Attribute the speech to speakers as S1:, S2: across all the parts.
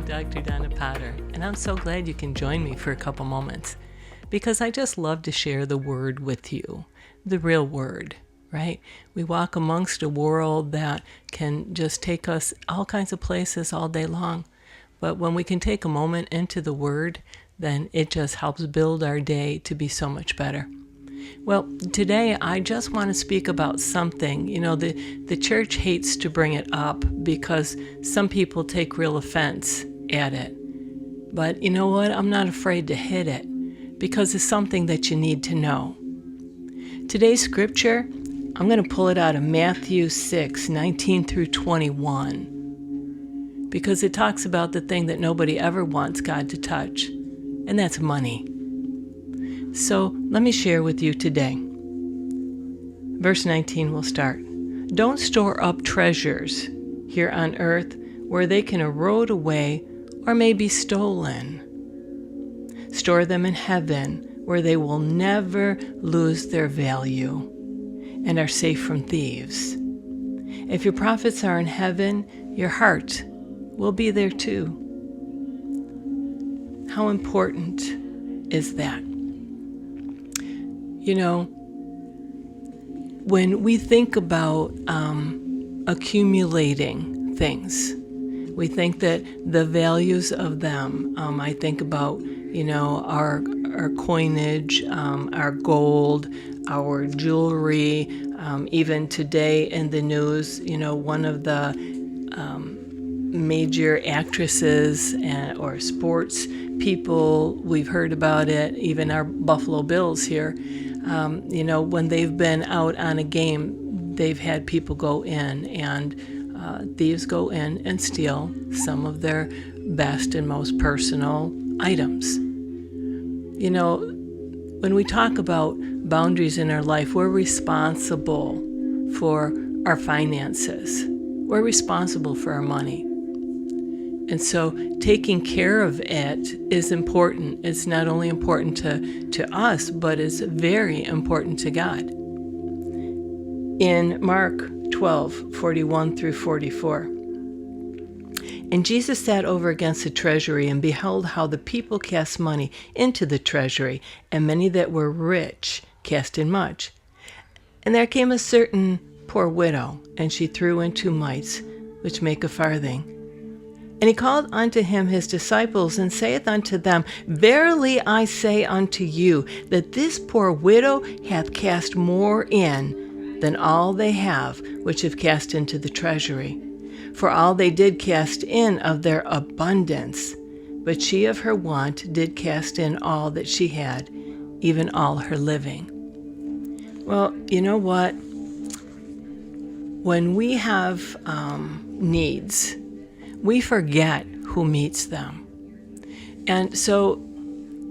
S1: Dr. Donna Potter, and I'm so glad you can join me for a couple moments because I just love to share the Word with you, the real Word, right? We walk amongst a world that can just take us all kinds of places all day long, but when we can take a moment into the Word, then it just helps build our day to be so much better. Well, today I just want to speak about something. The church hates to bring it up because some people take real offense at it. But you know what? I'm not afraid to hit it because it's something that you need to know. Today's scripture, I'm going to pull it out of Matthew 6:19 through 21, because it talks about the thing that nobody ever wants God to touch, and that's money. So let me share with you today. Verse 19 will start. Don't store up treasures here on earth where they can erode away or may be stolen. Store them in heaven where they will never lose their value and are safe from thieves. If your profits are in heaven, your heart will be there too. How important is that? When we think about accumulating things, we think that the values of them, I think about, our coinage, our gold, our jewelry, even today in the news, one of the major actresses or sports people, we've heard about it, even our Buffalo Bills here, when they've been out on a game, they've had people go in and thieves go in and steal some of their best and most personal items. When we talk about boundaries in our life, we're responsible for our finances. We're responsible for our money. And so taking care of it is important. It's not only important to us, but it's very important to God. In Mark 12:41 through 44. And Jesus sat over against the treasury and beheld how the people cast money into the treasury, and many that were rich cast in much. And there came a certain poor widow, and she threw in 2 mites, which make a farthing. And he called unto him his disciples, and saith unto them, Verily I say unto you, that this poor widow hath cast more in than all they have, which have cast into the treasury. For all they did cast in of their abundance, but she of her want did cast in all that she had, even all her living. Well, you know what? When we have needs, we forget who meets them. And so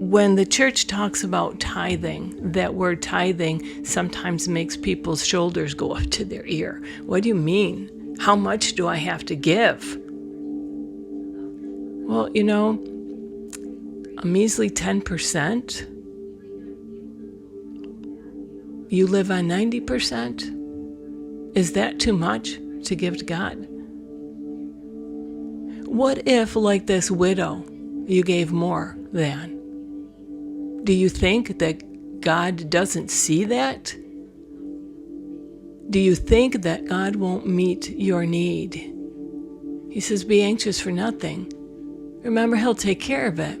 S1: when the church talks about tithing, that word tithing sometimes makes people's shoulders go up to their ear. What do you mean? How much do I have to give? Well, a measly 10%. You live on 90%? Is that too much to give to God? What if, like this widow, you gave more than? Do you think that God doesn't see that? Do you think that God won't meet your need? He says, be anxious for nothing. Remember, He'll take care of it.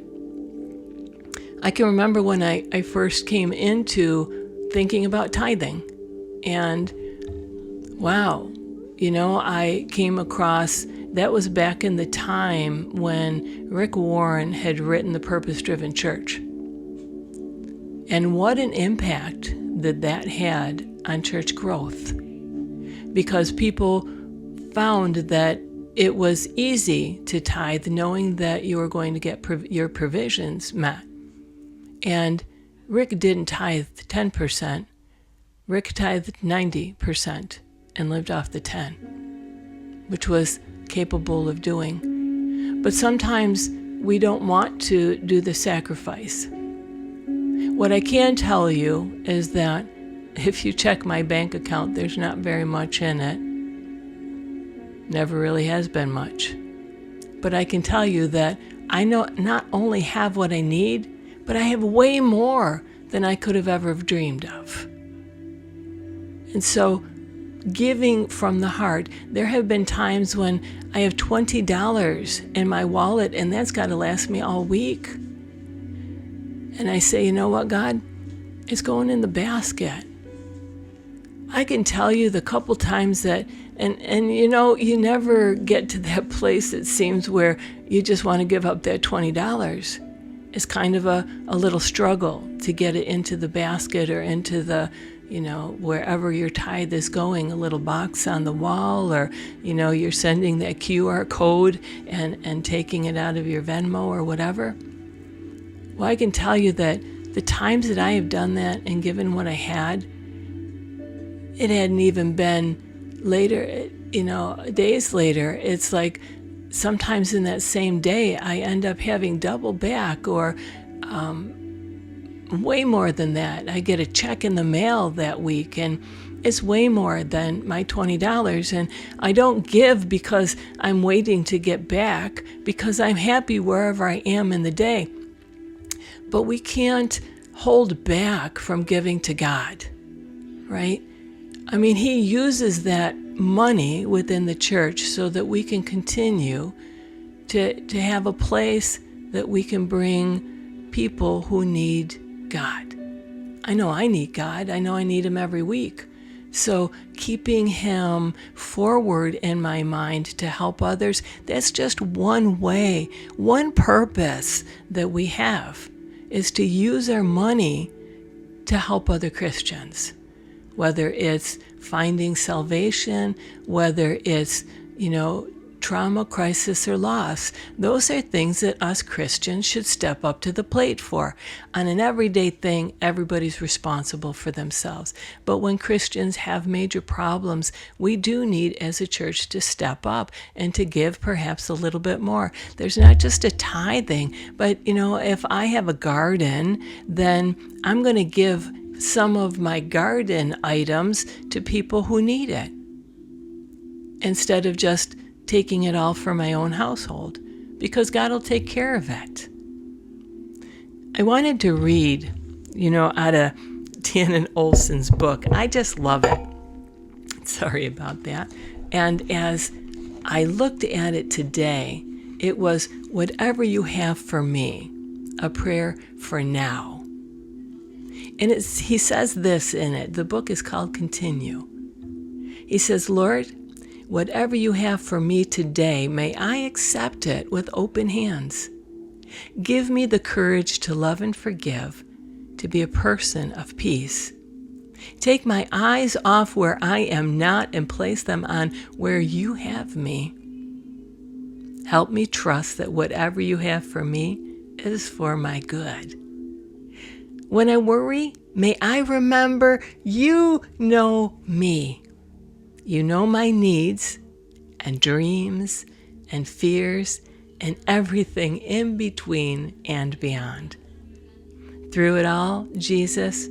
S1: I can remember when I first came into thinking about tithing. And wow, I came across, that was back in the time when Rick Warren had written The Purpose-Driven Church. And what an impact that had on church growth. Because people found that it was easy to tithe knowing that you were going to get your provisions met. And Rick didn't tithe 10%. Rick tithed 90% and lived off the 10, which was capable of doing. But sometimes we don't want to do the sacrifice. What I can tell you is that if you check my bank account, there's not very much in it. Never really has been much. But I can tell you that I not only have what I need, but I have way more than I could have ever dreamed of. And so, giving from the heart, there have been times when I have $20 in my wallet and that's got to last me all week. And I say, you know what, God? It's going in the basket. I can tell you the couple times that, and you never get to that place, it seems, where you just want to give up that $20. It's kind of a little struggle to get it into the basket or into the, wherever your tithe is going, a little box on the wall, or, you're sending that QR code and taking it out of your Venmo or whatever. Well, I can tell you that the times that I have done that and given what I had, it hadn't even been later, days later. It's like sometimes in that same day, I end up having double back or way more than that. I get a check in the mail that week and it's way more than my $20. And I don't give because I'm waiting to get back, because I'm happy wherever I am in the day. But we can't hold back from giving to God, right? I mean, He uses that money within the church so that we can continue to have a place that we can bring people who need God. I know I need God. I know I need Him every week. So keeping Him forward in my mind to help others, that's just one way, one purpose that we have, is to use our money to help other Christians. Whether it's finding salvation, whether it's, trauma, crisis, or loss. Those are things that us Christians should step up to the plate for. On an everyday thing, everybody's responsible for themselves. But when Christians have major problems, we do need as a church to step up and to give perhaps a little bit more. There's not just a tithing, but if I have a garden, then I'm going to give some of my garden items to people who need it, instead of just taking it all for my own household, because God will take care of it. I wanted to read, out of Dannon Olson's book. I just love it. Sorry about that. And as I looked at it today, it was "Whatever you have for me, a prayer for now." And he says this in it. The book is called Continue. He says, "Lord, whatever you have for me today, may I accept it with open hands. Give me the courage to love and forgive, to be a person of peace. Take my eyes off where I am not and place them on where you have me. Help me trust that whatever you have for me is for my good. When I worry, may I remember you know me. You know my needs and dreams and fears and everything in between and beyond. Through it all, Jesus,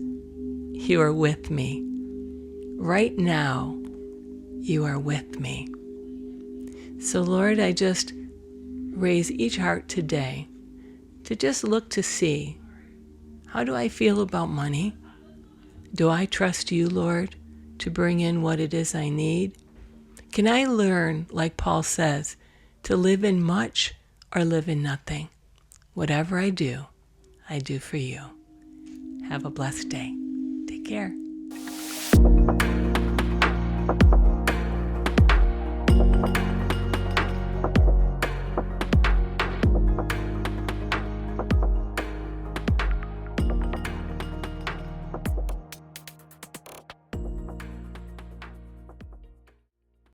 S1: you are with me. Right now, you are with me." So Lord, I just raise each heart today to just look to see, how do I feel about money? Do I trust you, Lord, to bring in what it is I need? Can I learn, like Paul says, to live in much or live in nothing? Whatever I do for you. Have a blessed day. Take care.